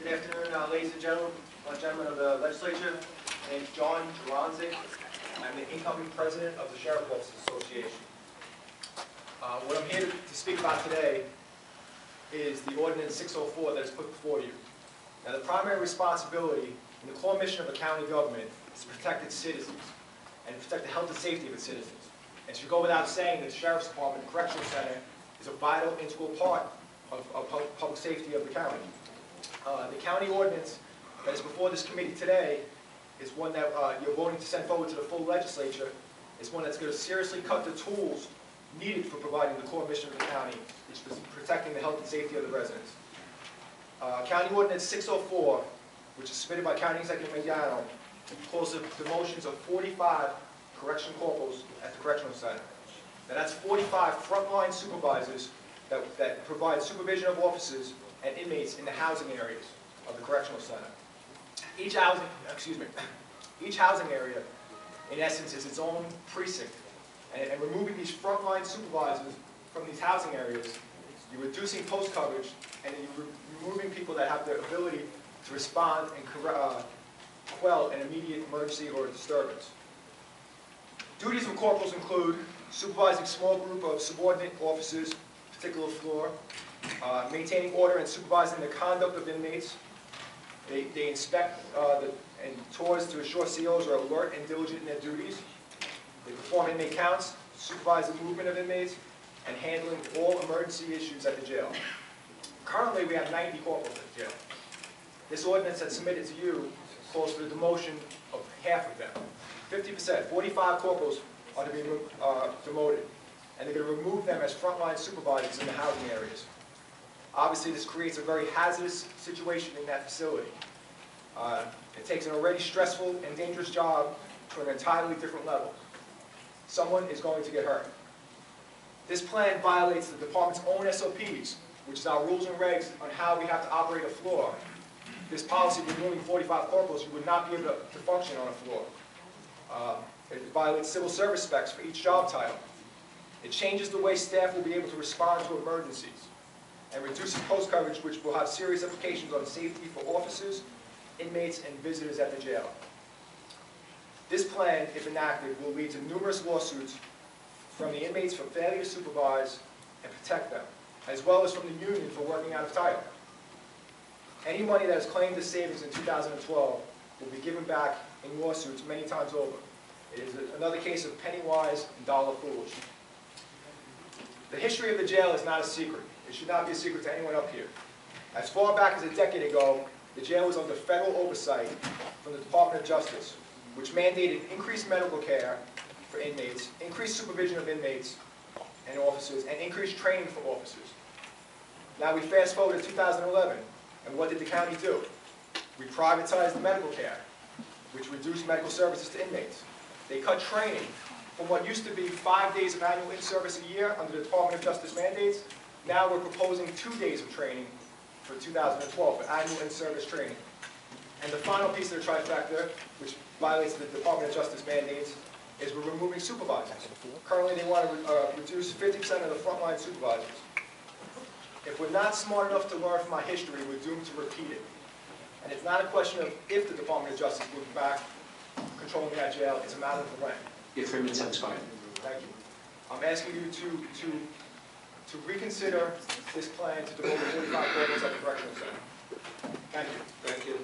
Good afternoon, ladies and gentlemen of the Legislature. My name is Jaronczyk. I'm the incoming president of the Sheriff's Officers Association. What I'm here to speak about today is the Ordinance 604 that is put before you. Now, the primary responsibility and the core mission of a county government is to protect its citizens and to protect the health and safety of its citizens. And it should go without saying that the Sheriff's Department and Correctional Center is a vital, integral part of public safety of the county. The county ordinance that is before this committee today is one that you're voting to send forward to the full legislature. It's one that's going to seriously cut the tools needed for providing the core mission of the county, which is protecting the health and safety of the residents. County Ordinance 604, which is submitted by County Executive Mediano, calls for demotions of 45 correction corporals at the Correctional Center. Now that's 45 frontline supervisors that provide supervision of officers and inmates in the housing areas of the Correctional Center. Each housing area, in essence, is its own precinct. And removing these frontline supervisors from these housing areas, you're reducing post coverage, and you're removing people that have the ability to respond and quell an immediate emergency or disturbance. Duties of corporals include supervising small group of subordinate officers, particular floor, maintaining order and supervising the conduct of inmates. They inspect and tours to assure COs are alert and diligent in their duties. They perform inmate counts, supervise the movement of inmates, and handling all emergency issues at the jail. Currently, we have 90 corporals at the jail. This ordinance that's submitted to you calls for the demotion of half of them. 50%, 45 corporals are to be demoted, and they're going to remove them as frontline supervisors in the housing areas. Obviously, this creates a very hazardous situation in that facility. It takes an already stressful and dangerous job to an entirely different level. Someone is going to get hurt. This plan violates the department's own SOPs, which is our rules and regs on how we have to operate a floor. This policy, removing 45 corporals, you would not be able to function on a floor. It violates civil service specs for each job title. It changes the way staff will be able to respond to emergencies, and reduces post coverage, which will have serious implications on safety for officers, inmates, and visitors at the jail. This plan, if enacted, will lead to numerous lawsuits from the inmates for failure to supervise and protect them, as well as from the union for working out of title. Any money that is claimed as savings in 2012 will be given back in lawsuits many times over. It is another case of penny wise and dollar foolish. The history of the jail is not a secret. It should not be a secret to anyone up here. As far back as a decade ago, the jail was under federal oversight from the Department of Justice, which mandated increased medical care for inmates, increased supervision of inmates and officers, and increased training for officers. Now we fast forward to 2011, and what did the county do? We privatized the medical care, which reduced medical services to inmates. They cut training from what used to be 5 days of annual in-service a year under the Department of Justice mandates. Now we're proposing 2 days of training for 2012 for annual in-service training. And the final piece of the trifecta, which violates the Department of Justice mandates, is we're removing supervisors. Currently, they want to reduce 50% of the frontline supervisors. If we're not smart enough to learn from our history, we're doomed to repeat it. And it's not a question of if the Department of Justice will be back controlling that jail, it's a matter of when. Your 3 minutes have expired. Thank you. I'm asking you to reconsider this plan to devote 45 corporals at the Correctional Center. Thank you. Thank you.